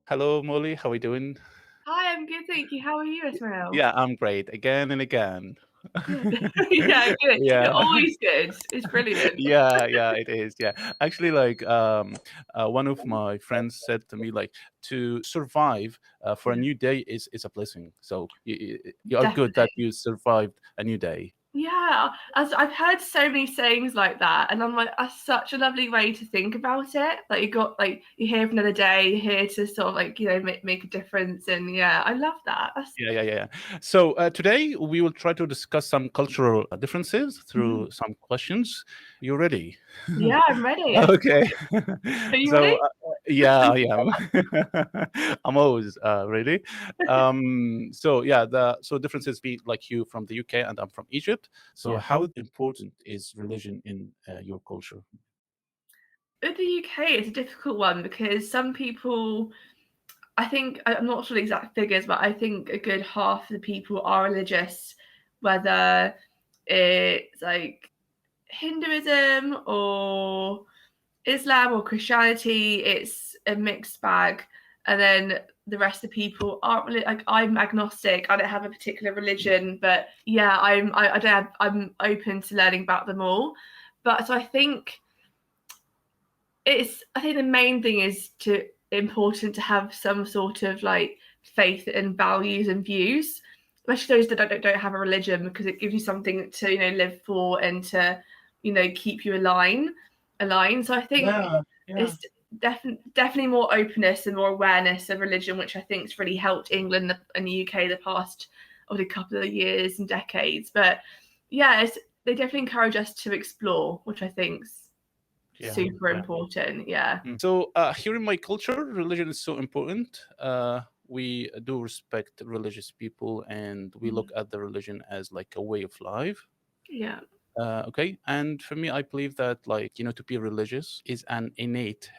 Hello, Molly. How are you doing? Hi, I'm good, thank you. How are you, Esmail? Yeah, I'm great. Again and again. Good. Yeah, good. You're Yeah. always good. It's brilliant. Yeah, it is. Yeah. Actually, one of my friends said to me, like, to survive for a Yeah, new day is a blessing. So you are good that definitely. you survived a new day. Yeah, as I've heard so many sayings like that, and I'm like, that's such a lovely way to think about it. Like you're here for another day, you're here to sort of make a difference, and yeah, I love that. That's Yeah. So today we will try to discuss some cultural differences Mhm. through some questions. You ready? Yeah, I'm ready. Okay. Are you So, ready? yeah, I am. I'm always ready. So differences be like you from the UK and I'm from Egypt. So Yeah. how important is religion in your culture? With the UK, it's a difficult one because some people I'm not sure the exact figures, but I think a good half of the people are religious, whether it's like Hinduism or Islam or Christianity. It's a mixed bag, and then the rest of the people aren't really like I'm agnostic. I don't have a particular religion, but yeah, I don't have, I'm open to learning about them all. But so I think the main thing is to important to have some sort of like faith and values and views, especially those that don't have a religion, because it gives you something to live for and to keep you aligned. So I think Yeah, yeah. it's definitely more openness and more awareness of religion, which I think has really helped England and the UK the past of a couple of years and decades. But yeah, they definitely encourage us to explore, which I think's Yeah, super yeah. important, yeah. So here in my culture, religion is so important. We do respect religious people, and we look at the religion as like a way of life. Yeah. Okay, and for me, I believe that, like, to be religious is an innate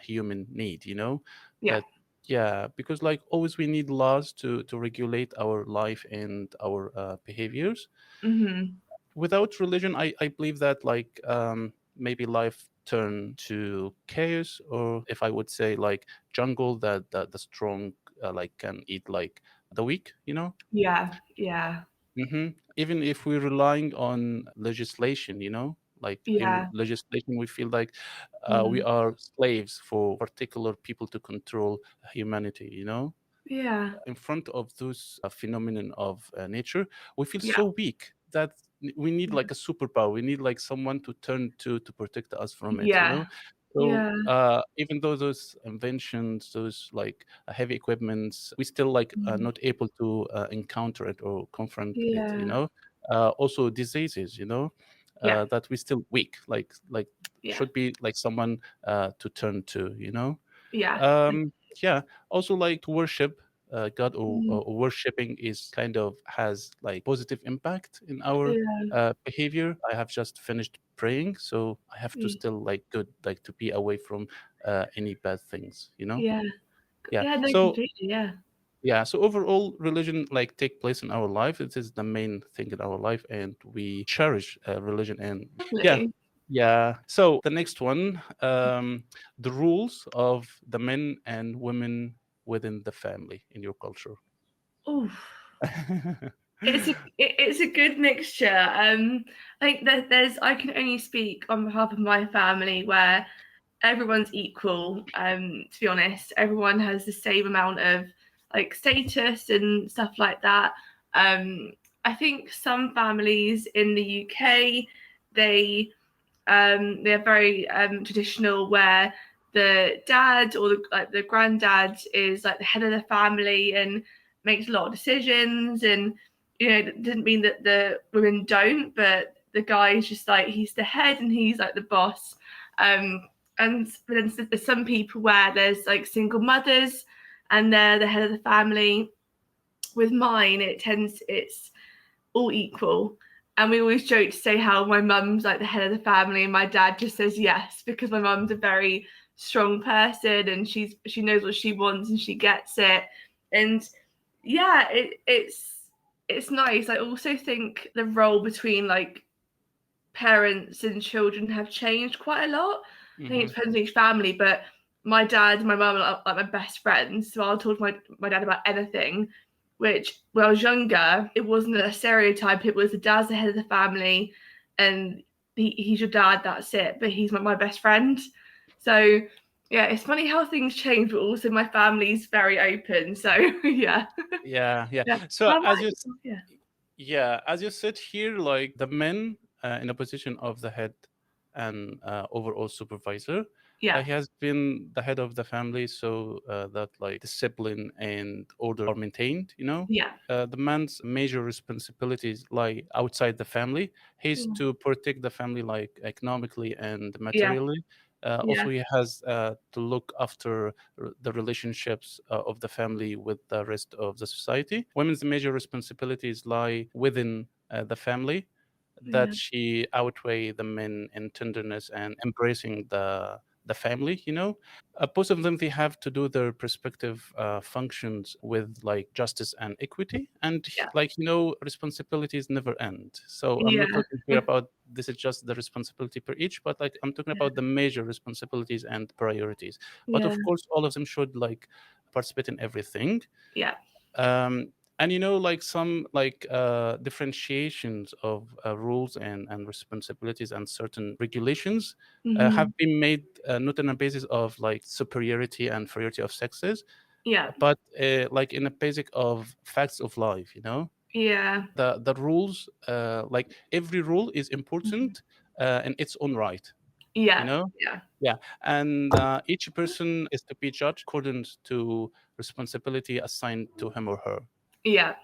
human need. Yeah. That yeah, because like always we need laws to regulate our life and our behaviors. Mhm. Without religion, I believe that, like, maybe life turn to chaos, or if I would say like jungle, that the strong like can eat like the weak. Yeah, yeah. Even if we're relying on legislation, like in Yeah. legislation, we feel like we Mhm. are slaves for particular people to control humanity. Yeah. In front of those phenomenon of nature, we feel Yeah. so weak that we need like a superpower. We need like someone to turn to protect us from it. Yeah. So Yeah. even though those inventions, those like heavy equipments, we still like Mhm. not able to encounter it or confront it. Yeah. Also diseases, Yeah. that we still weak. Like Yeah. should be like someone to turn to. Yeah. Yeah, also like to worship God, or, Mhm. or worshiping is kind of has like positive impact in our Yeah. behavior. I have just finished praying, so I have to Mm. still like good like to be away from any bad things. Yeah. Yeah. Yeah, no, So completely, yeah. yeah, so overall, religion like take place in our life. It is the main thing in our life, and we cherish religion. And yeah, Lovely. yeah. So the next one, the rules of the men and women within the family in your culture. Oof. It's a good mixture. I think that I can only speak on behalf of my family where everyone's equal. To be honest, everyone has the same amount of like status and stuff like that. Um, I think some families in the UK they're very traditional where the dad or the granddad is like the head of the family and makes a lot of decisions, and it doesn't mean that the women don't, but the guy is just like he's the head and he's like the boss. Um and but then there's some people where there's like single mothers and they're the head of the family. With mine it's all equal. And we always joke to say how my mum's like the head of the family and my dad just says yes, because my mum's a very strong person and she knows what she wants and she gets it. And yeah, it's nice. I also think the role between like parents and children have changed quite a lot. I think it Hmm. depends on each family, but my dad and my mum are like my best friends, so I'll talk to my dad about anything. Which when I was younger, it wasn't a stereotype. It was the dad's the head of the family, and he's your dad. That's it. But he's my best friend. So yeah, it's funny how things change, but also my family's very open. So yeah, Yeah, yeah. yeah. So How about as you you? Yeah, Yeah, as you said here, like the men in a position of the head and overall supervisor, yeah, he has been the head of the family, so that like discipline and order are maintained. yeah, The man's major responsibilities lie outside the family. He's to protect the family, like economically and yeah, materially. yeah, Also, he has to look after the relationships of the family with the rest of the society. Women's major responsibilities lie within the family, that yeah, she outweigh the men in tenderness and embracing the family. Both of them, they have to do their respective functions with like justice and equity, and yeah, like responsibilities never end. So I'm not yeah, talking here about this is just the responsibility per each, but like I'm talking about the major responsibilities and priorities. But yeah, of course all of them should like participate in everything. yeah. um and like some like differentiations of rules and responsibilities and certain regulations have Hmm. been made, not on a basis of like superiority and inferiority of sexes, Yeah, but like in a basic of facts of life. yeah, The rules, like every rule is mhm, important in its own right. you yeah, know yeah, yeah, and each person is to be judged according to responsibility assigned to him or her. yeah,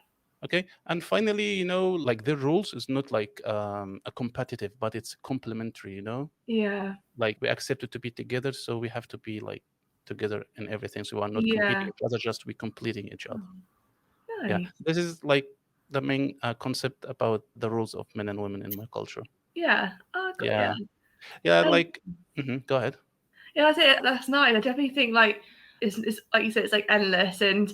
Okay, and finally, like the rules is not like a competitive, but it's complementary. yeah, Like we accepted to be together, so we have to be like together in everything. So we are not competing yeah. each other, just we completing each other. Oh, Yeah, nice. this is like the main concept about the rules of men and women in my culture. Yeah. Oh, got yeah. Yeah, yeah, Um, like go ahead. yeah, that's it. That's nice. I definitely think like it's like you said, it's like endless, and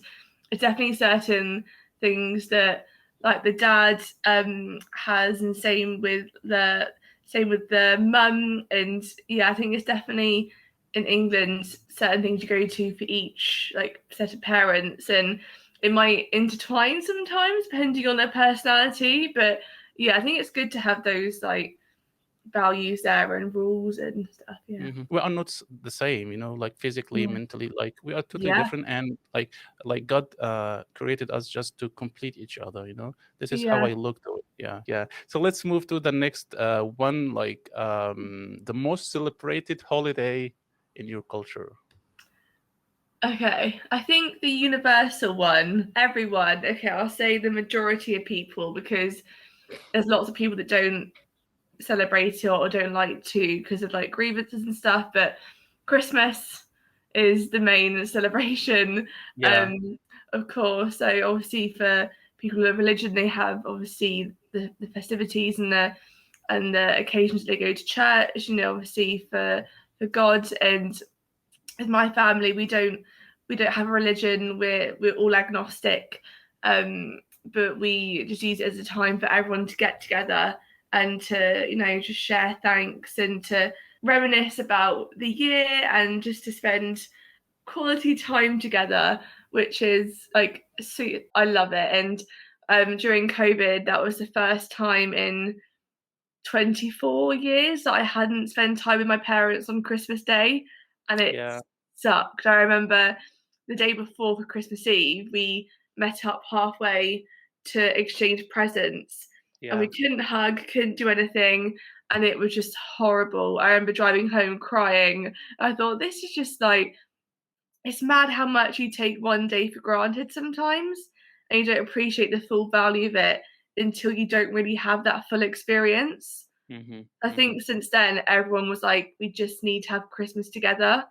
it's definitely certain things that like the dad has, and same with the mum, and yeah, I think it's definitely in England certain things you go to for each like set of parents, and it might intertwine sometimes depending on their personality, but yeah, I think it's good to have those like values there and rules and stuff. Yeah. We are not the same, like physically, Yeah. mentally, like we are totally Yeah. different, and like God created us just to complete each other. This is how Yeah. I look to it. Yeah, yeah. So let's move to the next one, like the most celebrated holiday in your culture. Okay. I think the universal one, everyone, okay, I'll say the majority of people because there's lots of people that don't celebrate it or don't like to because of like grievances and stuff, but Christmas is the main celebration, Yeah, um, of course. So obviously for people of religion, they have obviously the festivities and the occasions they go to church, obviously for God. And with my family, we don't have a religion. We're all agnostic, but we just use it as a time for everyone to get together and to just share thanks and to reminisce about the year and just to spend quality time together, which is like sweet. I love it. And during COVID, that was the first time in 24 years that I hadn't spent time with my parents on Christmas Day, and it yeah, sucked. I remember the day before for Christmas Eve, we met up halfway to exchange presents, and we yeah. couldn't hug, couldn't do anything, and it was just horrible. I remember driving home crying. I thought, this is just like, it's mad how much you take one day for granted sometimes, and you don't appreciate the full value of it until you don't really have that full experience. Mm-hmm, I mm-hmm. think since then, everyone was like, we just need to have Christmas together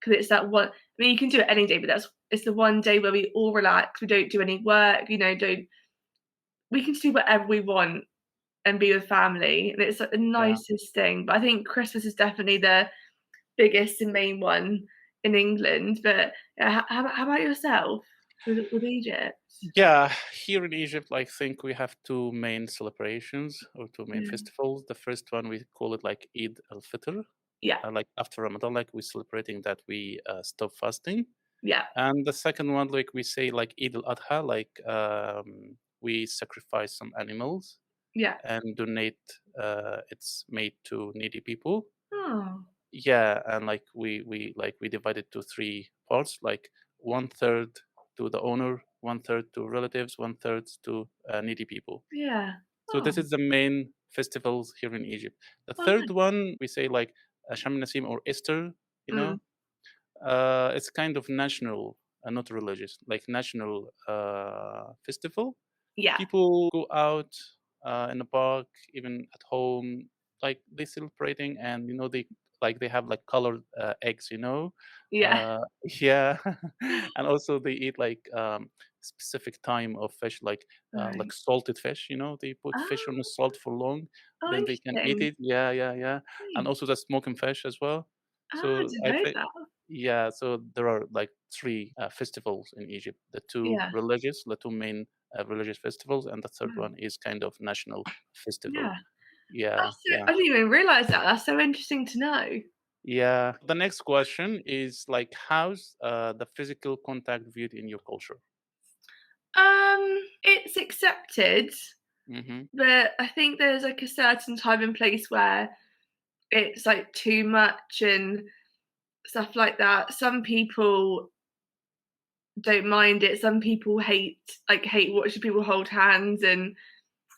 because it's that one. I mean, you can do it any day, but it's the one day where we all relax. We don't do any work. Don't we can just do whatever we want and be with family, and it's like the Yeah. nicest thing. But I think Christmas is definitely the biggest and main one in England. But yeah, how about yourself with Egypt? Yeah, here in Egypt, I think we have two main celebrations or two main Yeah, festivals. The first one we call it like Eid al-Fitr. Yeah. like after Ramadan, like we celebrating that we stop fasting. Yeah. And the second one, like we say, like Eid al-Adha, like we sacrifice some animals Yeah. and donate its meat to needy people. Oh. Yeah, and like we divide it to three parts, like one third to the owner, one third to relatives, one third to needy people. Yeah. So Oh. this is the main festivals here in Egypt. The Oh, third nice. one we say like Sham Nasim or Easter, you Mm. know, it's kind of national, not religious, like national festival. Yeah. People go out in the park, even at home, like they celebrating, and they have like colored eggs, Yeah. yeah, and also they eat like specific time of fish, like Right. salted fish. They put fish on the Oh, salt for long, oh, then they can eat interesting. it. Yeah, yeah, yeah, and Nice. also the smoking fish as well. Oh, I So didn't I know think, that. yeah, so there are like three festivals in Egypt: the two Yeah. religious, the two main religious festivals, and the third Wow. one is kind of national festival. Yeah. Yeah, I yeah, didn't even realize that. That's so interesting to know. yeah. The next question is like, how's the physical contact viewed in your culture? It's accepted, Mm-hmm. but I think there's like a certain time and place where it's like too much and stuff like that. Some people don't mind it. Some people hate watching people hold hands, and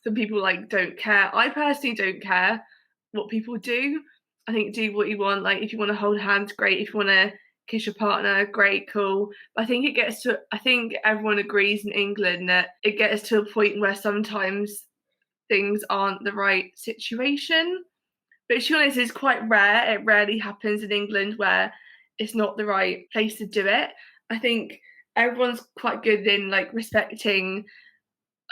some people like don't care. I personally don't care what people do. I think do what you want. Like if you want to hold hands, great. If you want to kiss your partner, great, cool. But I think everyone agrees in England that it gets to a point where sometimes things aren't the right situation. But to be honest, it's quite rare. It rarely happens in England where it's not the right place to do it. I think everyone's quite good in like respecting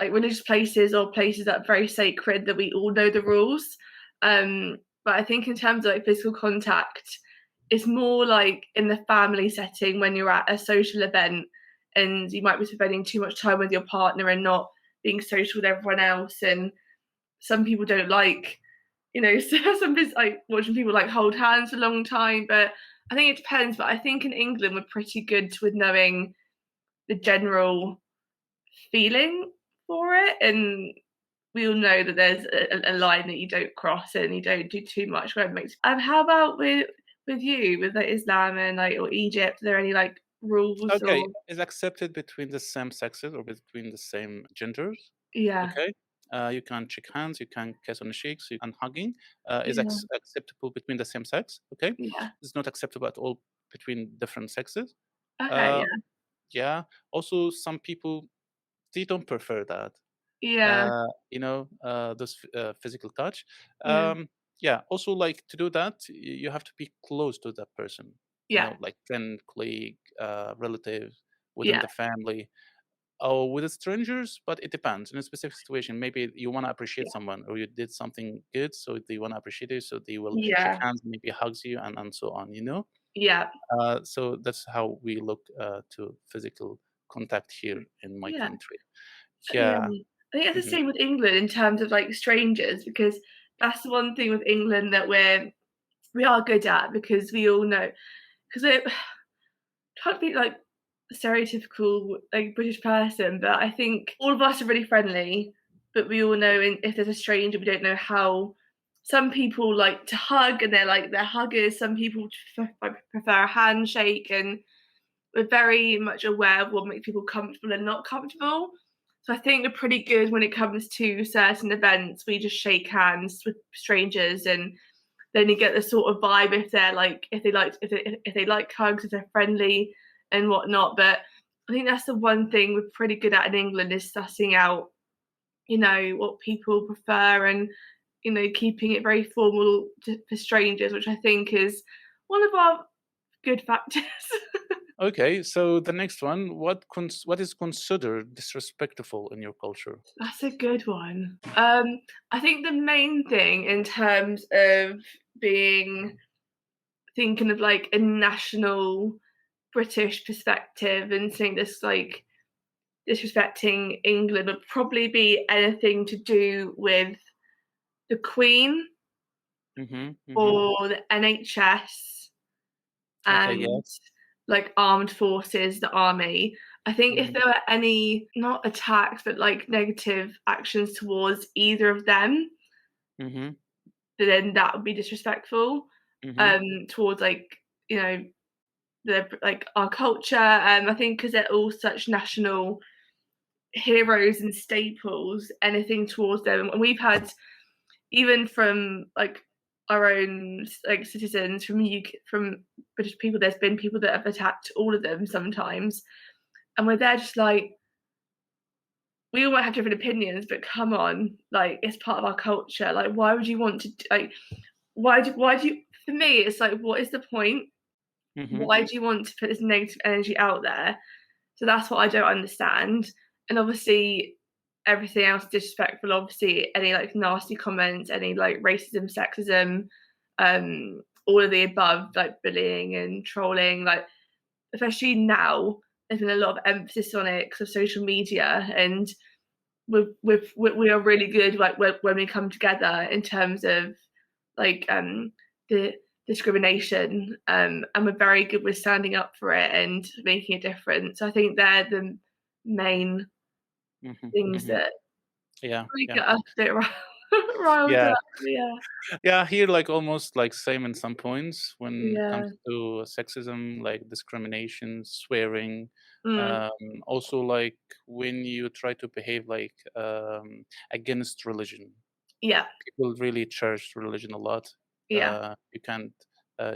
like religious places or places that are very sacred that we all know the rules. But I think in terms of like physical contact, it's more like in the family setting when you're at a social event and you might be spending too much time with your partner and not being social with everyone else. And some people don't like, some people like watching people like hold hands for a long time. But I think it depends. But I think in England we're pretty good with knowing the general feeling for it, and we all know that there's a line that you don't cross and you don't do too much where it makes. How about with you with like Islam and like or Egypt? Are there any like rules Okay, or is accepted between the same sexes or between the same genders. yeah, Okay. You can shake hands, you can kiss on the cheeks, you can hugging. Is yeah, acceptable between the same sex. Okay. yeah? It's not acceptable at all between different sexes. Okay, Uh, yeah, yeah. Also, some people they don't prefer that. yeah, This physical touch. yeah, Yeah. Also, like to do that, you have to be close to that person. yeah, Like friend, colleague, relative within yeah, the family. Oh, with the strangers, but it depends. In a specific situation, maybe you want to appreciate someone or you did something good, so they want to appreciate it, so they will shake yeah, hands, maybe hugs you, and so on. yeah, So that's how we look to physical contact here in my yeah, country. yeah. Yeah. I think it's the Mhm. same with England in terms of like strangers because that's the one thing with England that we are good at because we all know because it can't be like a stereotypical like British person, but I think all of us are really friendly. But we all know if there's a stranger, we don't know how. Some people like to hug and they're huggers. Some people prefer a handshake, and we're very much aware of what makes people comfortable and not comfortable. So I think we're pretty good when it comes to certain events. We just shake hands with strangers and then you get the sort of vibe if they're like if they like hugs, if they're friendly and whatnot. But I think that's the one thing we're pretty good at in England is sussing out, what people prefer and keeping it very formal for strangers, which I think is one of our good factors. Okay, so the next one, what is considered disrespectful in your culture? That's a good one. I think the main thing in terms of being thinking of like a national British perspective and saying this like disrespecting England would probably be anything to do with the Queen Mhm. Mhm. or the NHS Okay. and Yes. like armed forces, the army. I think if Mhm. there were any, not attacks, but like negative actions towards either of them, Mhm. then that would be disrespectful Mhm. towards like, you know, the like our culture. I think because they're all such national heroes and staples, anything towards them. And we've had, even from like our own like citizens from UK, from British people, there's been people that have attacked all of them sometimes, and we're there just like, we all might have different opinions, but come on, like it's part of our culture. Like, why would you want to like? Why do you? For me, it's like, what is the point? Mhm. Why do you want to put this negative energy out there? So that's what I don't understand. And obviously, everything else disrespectful. Obviously, any like nasty comments, any like racism, sexism, all of the above, like bullying and trolling. Like especially now, there's been a lot of emphasis on it because of social media, and we are really good like when we come together in terms of like the discrimination, and we're very good with standing up for it and making a difference. So I think they're the main Mhm. things Mhm. that Yeah. really Yeah. get us a bit riled Yeah. up. Yeah, Yeah. Here, like almost like same in some points when it yeah, comes to sexism, like discrimination, swearing. mm, Also, like when you try to behave like against religion. yeah, People really cherish religion a lot. yeah, You can't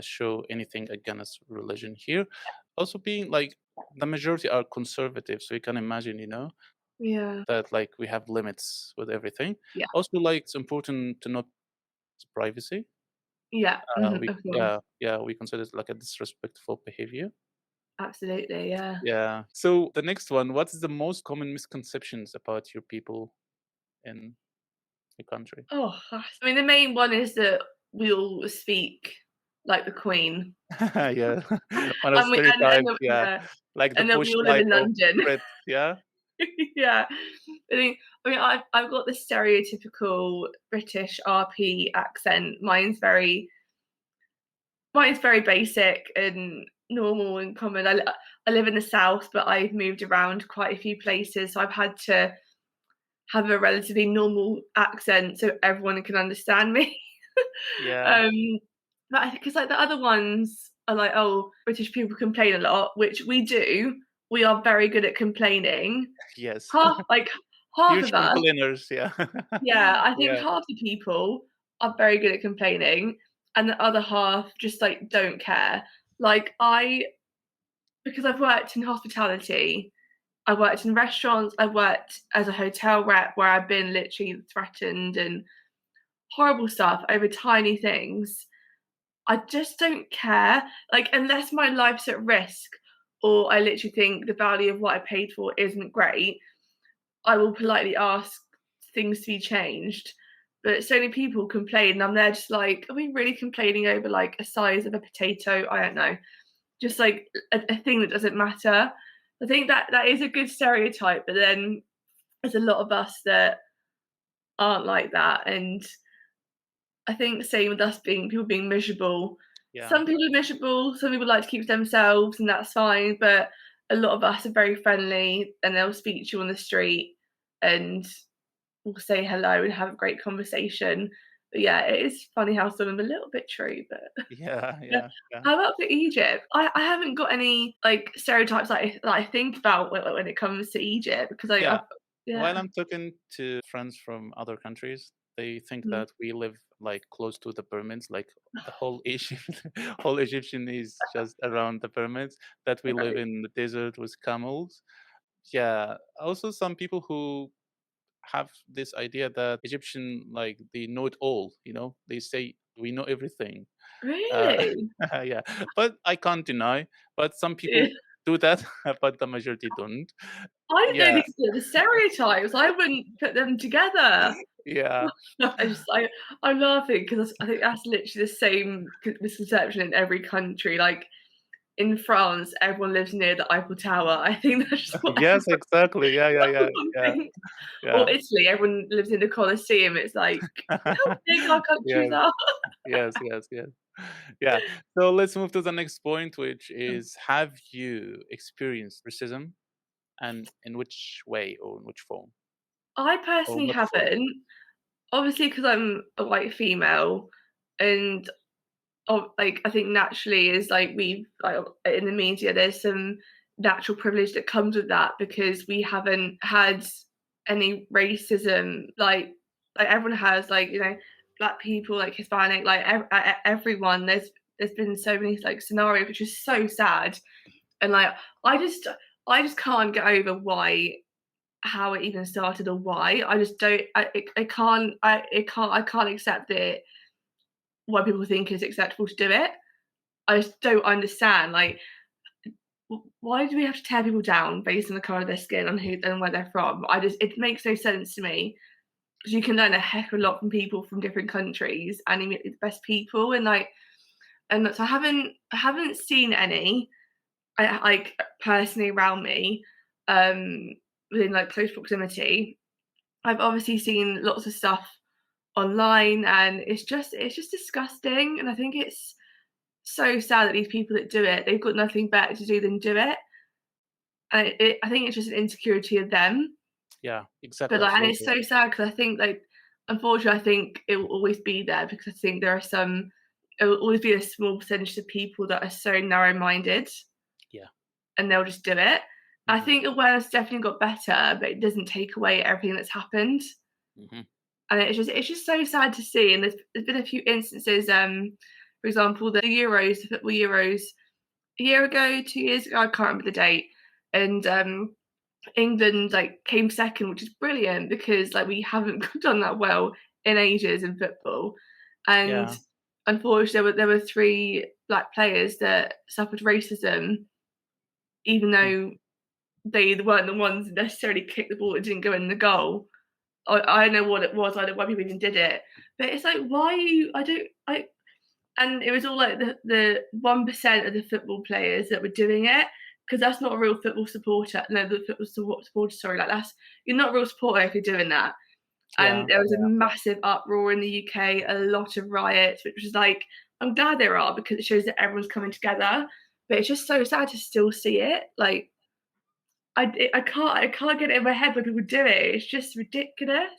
show anything against religion here. Also, being like the majority are conservative, so you can imagine, yeah, that like we have limits with everything. yeah, Also, like it's important to not privacy. yeah, We of course, yeah we consider it like a disrespectful behavior. absolutely, yeah. Yeah. So the next one, what is the most common misconceptions about your people in your country? Oh, gosh. I mean, the main one is that we all speak like the Queen. Yeah. One of And we and stereotypes, yeah. yeah, Like the and then we bush all live life in of London. Brits, yeah? Yeah. I've got the stereotypical British RP accent. Mine's very basic and normal and common. I live in the South, but I've moved around quite a few places, so I've had to have a relatively normal accent so everyone can understand me. Yeah. um, but because like the other ones are like, oh, British people complain a lot, which we do. We are very good at complaining. Yes. Half Huge of us, complainers, yeah. yeah, I think Yeah. half the people are very good at complaining, and the other half just like don't care. Like because I've worked in hospitality, I worked in restaurants, I worked as a hotel rep where I've been literally threatened and horrible stuff over tiny things. I just don't care. Like, unless my life's at risk or I literally think the value of what I paid for isn't great, I will politely ask things to be changed. But so many people complain, and I'm there just like, are we really complaining over like a size of a potato? I don't know. Just like a thing that doesn't matter. I think that is a good stereotype, but then there's a lot of us that aren't like that. And I think same with us being people being miserable. Yeah. Some people are miserable, some people like to keep to themselves, and that's fine. But a lot of us are very friendly, and they'll speak to you on the street, and we'll say hello and have a great conversation. But yeah, it is funny how some of them are a little bit true. But Yeah, yeah. yeah, yeah. How about for Egypt? I haven't got any like stereotypes that I think about when it comes to Egypt because Yeah. While yeah. I'm talking to friends from other countries, they think Mm. that we live like close to the pyramids, like the whole Egypt, whole Egyptian is just around the pyramids, that we live in the desert with camels. Yeah. Also, some people who have this idea that Egyptian, like they know it all, they say we know everything. Uh, Really? yeah, but I can't deny. But some Yeah. people do that, but the majority don't. I didn't know Yeah, these were the stereotypes. I wouldn't put them together. yeah, I'm laughing because I think that's literally the same misconception in every country. Like in France, everyone lives near the Eiffel Tower. I think that's just what Yes, exactly. Yeah, yeah, yeah, everyone yeah, thinks. Or yeah. Italy, everyone lives in the Colosseum. It's like, how big our countries Yes, are. yes, yes, yes. Yeah. So let's move to the next point, which is, have you experienced racism, and in which way or in which form I or personally what form? haven't. Obviously, because I'm a white female, and like I think naturally is like we like in the media, there's some natural privilege that comes with that because we haven't had any racism like everyone has like black people like Hispanic like everyone. There's been so many like scenarios which is so sad and like I just I just can't get over why how it even started or why I just don't I can't I can't accept that why people think it's acceptable to do it. I just don't understand. Like, why do we have to tear people down based on the color of their skin and who and where they're from? I just it makes no sense to me because you can learn a heck of a lot from people from different countries and you meet the best people and like and so I haven't seen any like personally around me within like close proximity. I've obviously seen lots of stuff online and it's just disgusting and I think it's so sad that these people that do it, they've got nothing better to do than do it. And I think it's just an insecurity of them. Yeah, But exactly, like, and it's absolutely. so sad because I think like, unfortunately, I think it will always be there because I think there are some. It will always be a small percentage of people that are so narrow-minded Yeah. and they'll just do it. I Hmm. think awareness definitely got better, but it doesn't take away everything that's happened. Hmm. And it's just so sad to see. And there's been a few instances. For example, the Euros, the football Euros, a year ago, 2 years ago, I can't remember the date, and England like came second, which is brilliant because like we haven't done that well in ages in football, and Yeah. unfortunately there were three black players that suffered racism, even Mm. though they weren't the ones that necessarily kicked the ball, it didn't go in the goal. I don't know what it was, I don't know why people even did it, but it's like why you I don't I and it was all like the 1% of the football players that were doing it because that's not a real football supporter. No, the football supporter. Sorry, like that's you're not a real supporter if you're doing that. And Yeah. there was a massive uproar in the UK, a lot of riots, which was like I'm glad there are because it shows that everyone's coming together. But it's just so sad to still see it. Like I can't get it in my head when people do it. It's just ridiculous.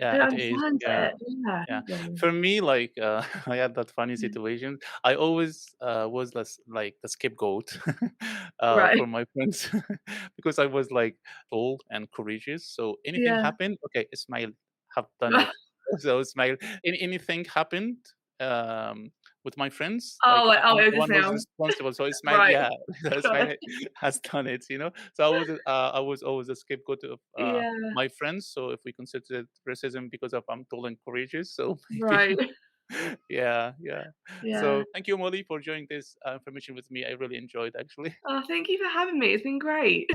I Yeah, don't it is. understand Yeah. it. Yeah. Yeah. For me, like, I had that funny Mm. situation. I always was less like the scapegoat Right. for my friends because I was like tall and courageous. So anything Yeah. happened, okay, Ismail have done it. So Ismail, anything happened with my friends, like Oh, I'm it the was one who's Esmail. responsible. So Ismail, Right. yeah, Got Ismail it. has done it. So I was always a scapegoat of Yeah, my friends. So if we consider it racism because of I'm tall and courageous, so maybe right. yeah, yeah. Yeah. So thank you, Molly, for sharing this information with me. I really enjoyed actually. Oh, thank you for having me. It's been great.